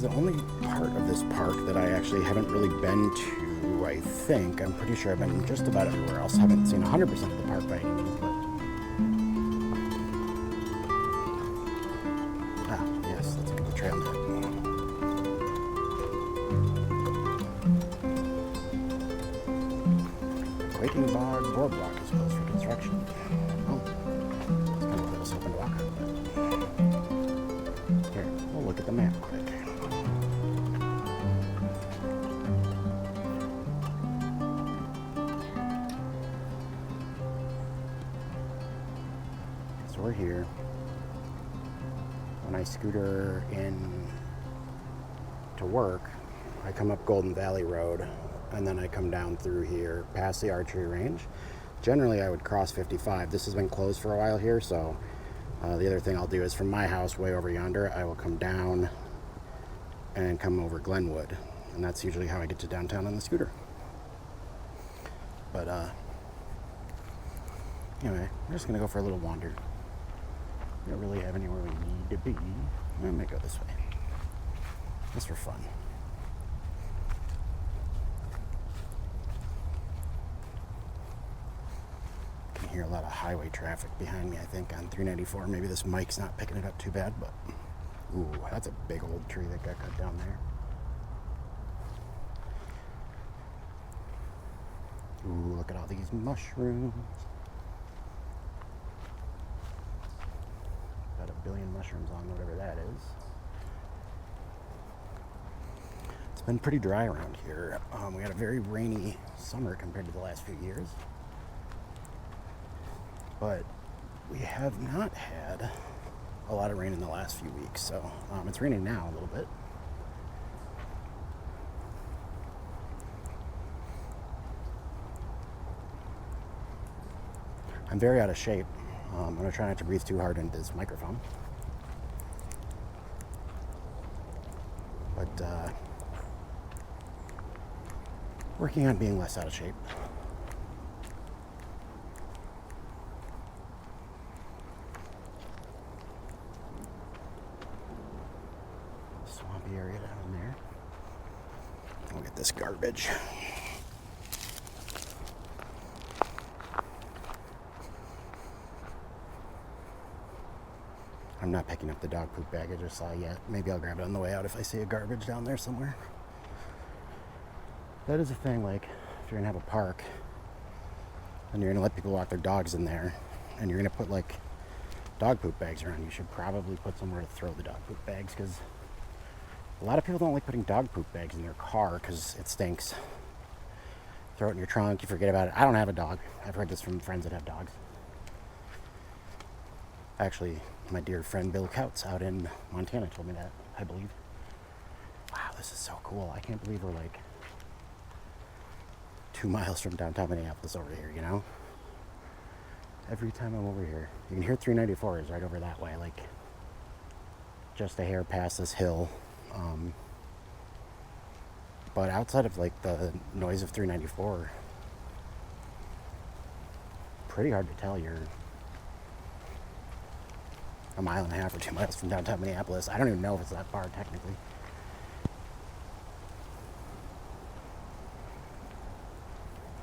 the only part of this park that I actually haven't really been to, I think. I'm pretty sure I've been just about everywhere else. Haven't seen 100% of the park by any means, but... Ah, yes, let's look at the trail net. Quaking Bog boardwalk is closed for construction. Oh, it's kind of a little open to walk on, but... Here, we'll look at the map quick. So we're here. When I scooter in to work, I come up Golden Valley Road, and then I come down through here past the archery range. Generally, I would cross 55. This has been closed for a while here, so the other thing I'll do is from my house way over yonder, I will come down and come over Glenwood, and that's usually how I get to downtown on the scooter. But anyway, we're just gonna go for a little wander. We don't really have anywhere we need to be. I might go this way. Just for fun. Can hear a lot of highway traffic behind me, I think, on 394. Maybe this mic's not picking it up too bad, but... Ooh, that's a big old tree that got cut down there. Ooh, look at all these mushrooms. About 1 billion mushrooms on whatever that is. It's been pretty dry around here. We had a very rainy summer compared to the last few years. But we have not had a lot of rain in the last few weeks, so it's raining now a little bit. I'm very out of shape. I'm going to try not to breathe too hard into this microphone. But working on being less out of shape. Swampy area down there. Look at this garbage. I'm not picking up the dog poop bag I just saw yet. Maybe I'll grab it on the way out if I see a garbage down there somewhere. That is a thing, like, if you're gonna have a park and you're gonna let people walk their dogs in there and you're gonna put, like, dog poop bags around, you should probably put somewhere to throw the dog poop bags, because a lot of people don't like putting dog poop bags in their car because it stinks. Throw it in your trunk, you forget about it. I don't have a dog. I've heard this from friends that have dogs. Actually, my dear friend Bill Couts out in Montana told me that, I believe. Wow, this is so cool. I can't believe we're like 2 miles from downtown Minneapolis over here, you know? Every time I'm over here, you can hear 394 is right over that way, like just a hair past this hill. But outside of like the noise of 394, pretty hard to tell you're a mile and a half or 2 miles from downtown Minneapolis. I don't even know if it's that far technically.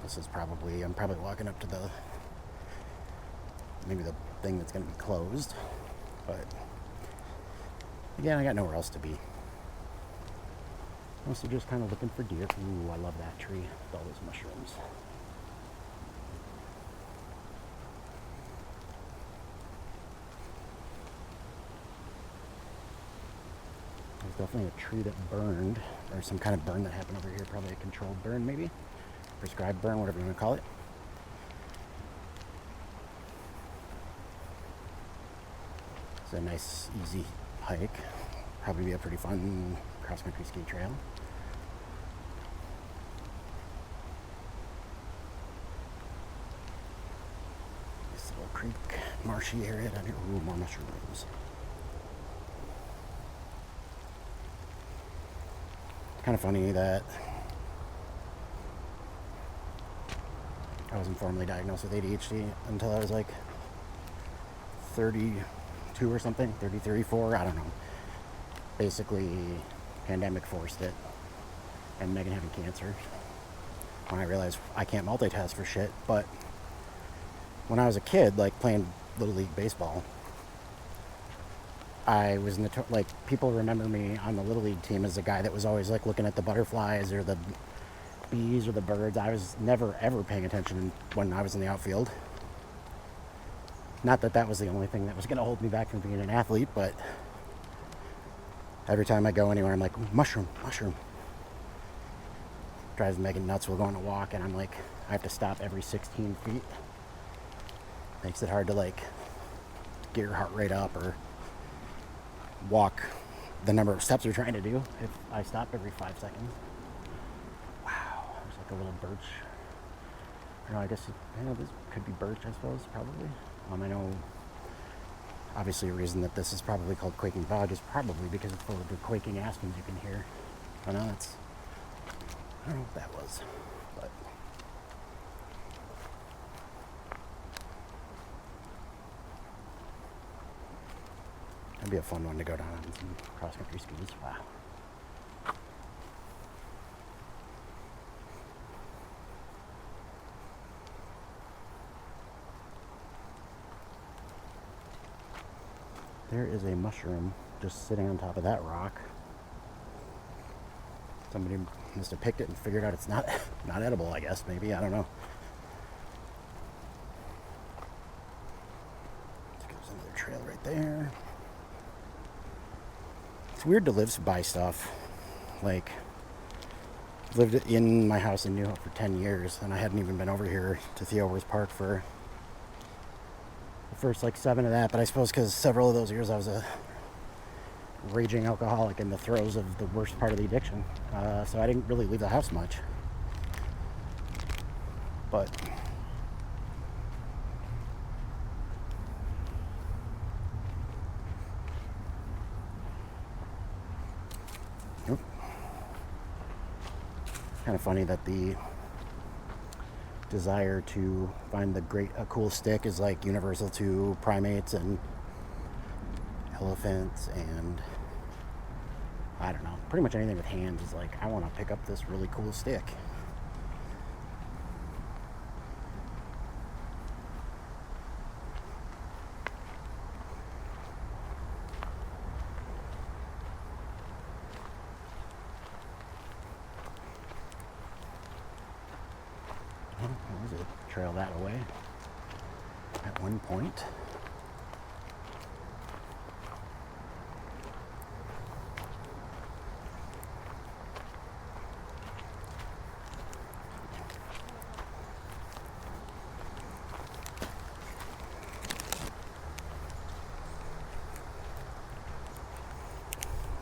This is probably, I'm probably walking up to maybe the thing that's going to be closed. But again, I got nowhere else to be. Mostly just kind of looking for deer. Ooh, I love that tree with all those mushrooms. There's definitely a tree that burned, or some kind of burn that happened over here. Probably a controlled burn, maybe? Prescribed burn, whatever you want to call it. It's a nice, easy hike. Probably be a pretty fun cross-country ski trail. This little creek, marshy area down here. Ooh, more mushrooms. Kind of funny that I wasn't formally diagnosed with ADHD until I was like 32 or something, 34, I don't know. Basically pandemic forced it, and Megan having cancer, when I realized I can't multitask for shit. But when I was a kid, like playing Little League Baseball, I was like, people remember me on the Little League team as a guy that was always like looking at the butterflies or the bees or the birds. I was never ever paying attention when I was in the outfield. Not that that was the only thing that was going to hold me back from being an athlete, but every time I go anywhere, I'm like, mushroom. Drives Megan nuts. We'll go on a walk, and I'm like, I have to stop every 16 feet. Makes it hard to like get your heart rate up or walk the number of steps you're trying to do if I stop every 5 seconds. Wow, there's like a little birch. I guess this could be birch, I suppose, probably. I know, obviously, a reason that this is probably called Quaking Bog is probably because it's full of the quaking aspens you can hear. I don't know what that was, but that'd be a fun one to go down on some cross-country skis. Wow. There is a mushroom just sitting on top of that rock. Somebody must have picked it and figured out it's not edible, I guess, maybe. I don't know. There's another trail right there. It's weird to live by stuff. Like, I've lived in my house in New Hope for 10 years, and I hadn't even been over here to Theo Wirth Park for the first like 7 of that, but I suppose because several of those years I was a raging alcoholic in the throes of the worst part of the addiction, so I didn't really leave the house much. But kind of funny that the desire to find a cool stick is like universal to primates and elephants, and I don't know, pretty much anything with hands is like, I want to pick up this really cool stick. There was a trail that way at one point.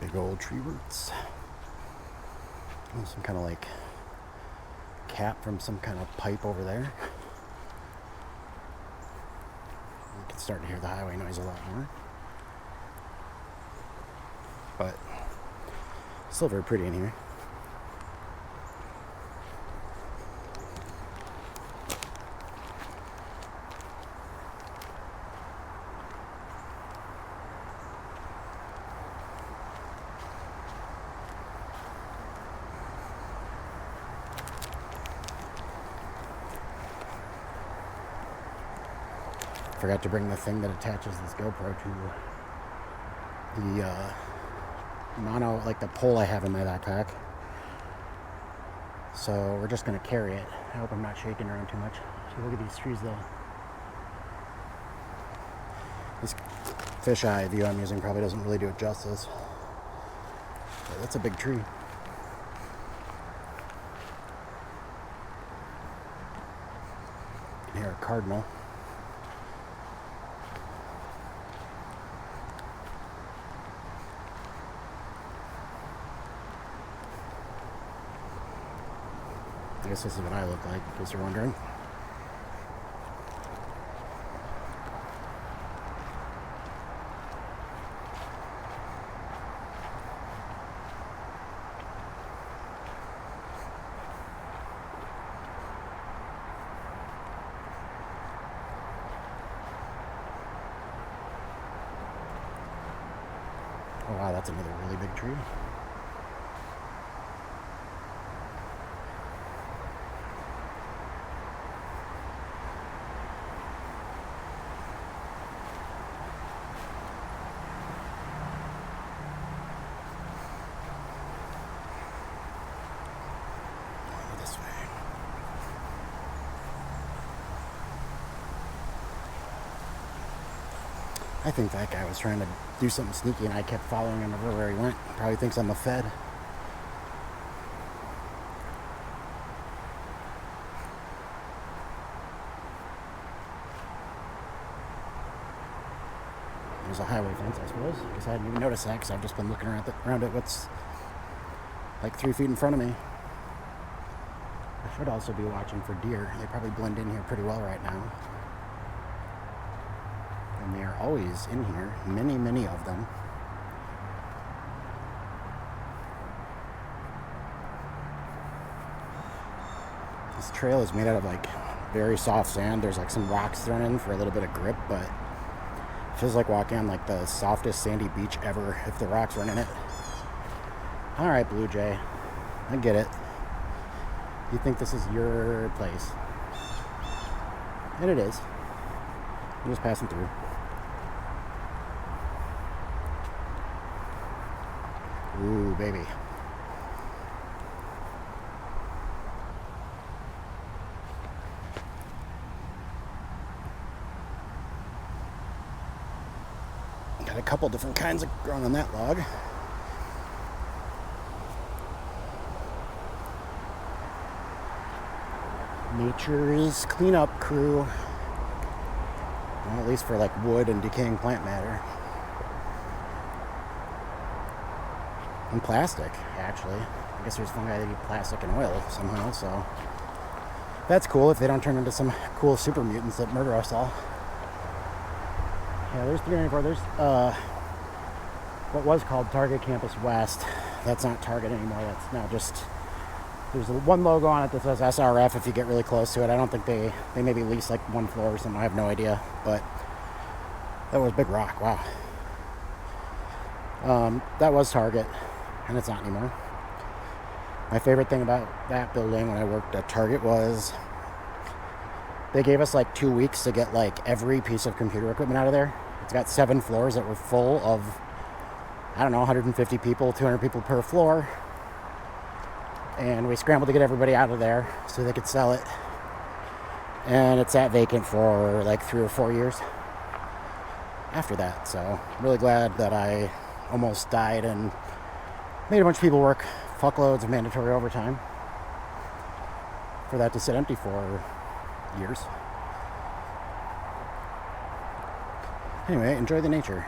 Big old tree roots. Some kind of like cap from some kind of pipe over there. You can start to hear the highway noise a lot more. But still very pretty in here. Forgot to bring the thing that attaches this GoPro to the mono, like the pole I have in my backpack. So we're just gonna carry it. I hope I'm not shaking around too much. So look at these trees though. This fisheye view I'm using probably doesn't really do it justice. But that's a big tree. You can hear a cardinal. I guess this is what I look like, in case you're wondering. Oh wow, that's another really big tree. I think that guy was trying to do something sneaky and I kept following him everywhere he went. Probably thinks I'm a Fed. There's a highway fence, I suppose. I guess I hadn't even noticed that because I've just been looking around at what's like 3 feet in front of me. I should also be watching for deer. They probably blend in here pretty well right now. And they are always in here. Many, many of them. This trail is made out of like very soft sand. There's like some rocks thrown in for a little bit of grip, but it feels like walking on like the softest sandy beach ever if the rocks weren't in it. All right, Blue Jay, I get it. You think this is your place. And it is. I'm just passing through. Ooh, baby. Got a couple different kinds of growing on that log. Nature's cleanup crew. Well, at least for like wood and decaying plant matter. And plastic, actually. I guess there's fungi that eat plastic and oil somehow, so that's cool if they don't turn into some cool super mutants that murder us all. Yeah, there's 394. There's what was called Target Campus West. That's not Target anymore. That's now just, there's one logo on it that says SRF if you get really close to it. I don't think they maybe lease like one floor or something. I have no idea. But that was Big Rock. Wow. That was Target, and it's not anymore. My favorite thing about that building when I worked at Target was they gave us like 2 weeks to get like every piece of computer equipment out of there. It's got 7 floors that were full of, I don't know, 150 people, 200 people per floor. And we scrambled to get everybody out of there so they could sell it. And it sat vacant for like 3 or 4 years after that. So I'm really glad that I almost died and made a bunch of people work fuckloads of mandatory overtime for that to sit empty for years. Anyway, enjoy the nature.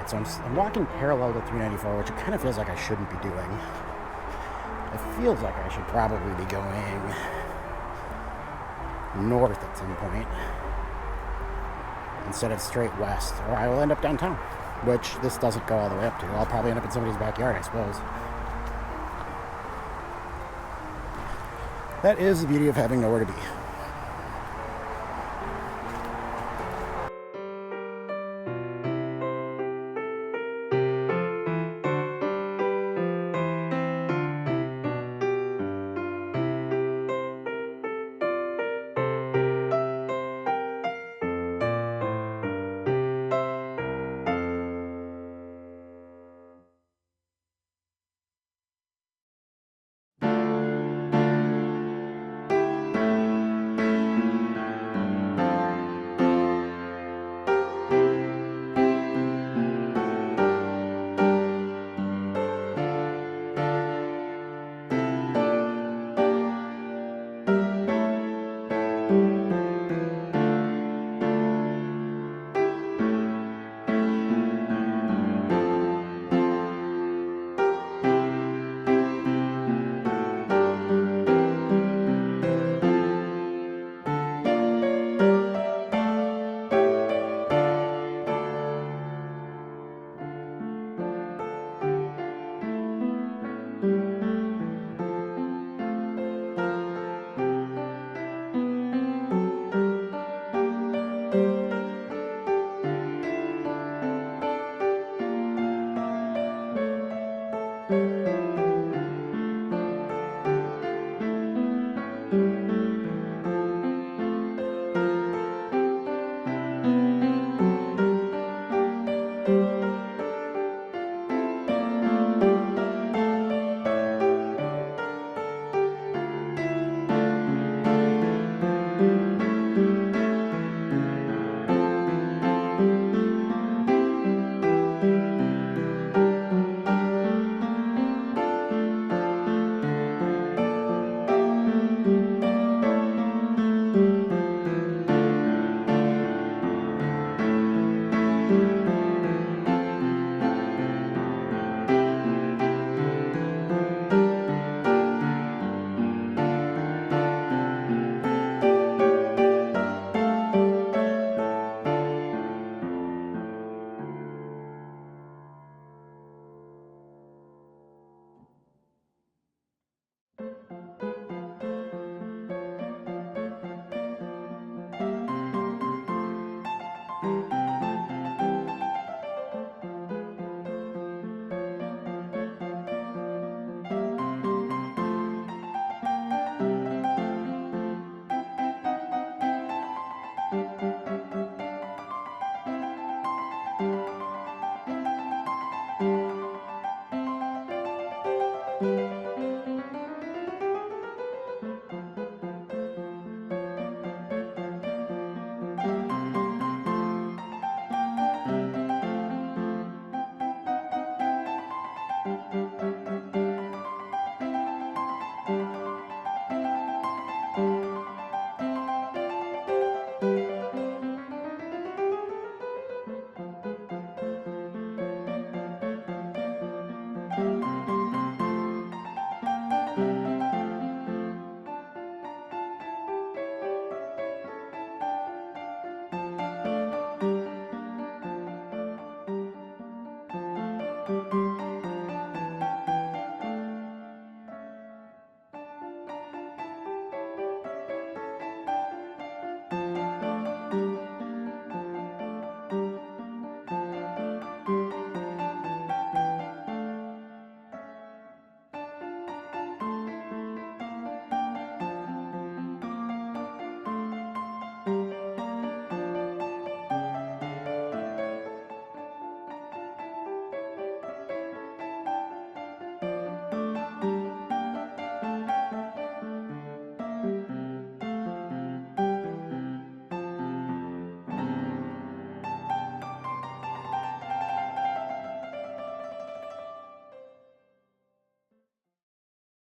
So I'm walking parallel to 394, which it kind of feels like I shouldn't be doing. It feels like I should probably be going north at some point instead of straight west, or I will end up downtown, which this doesn't go all the way up to. I'll probably end up in somebody's backyard, I suppose. That is the beauty of having nowhere to be.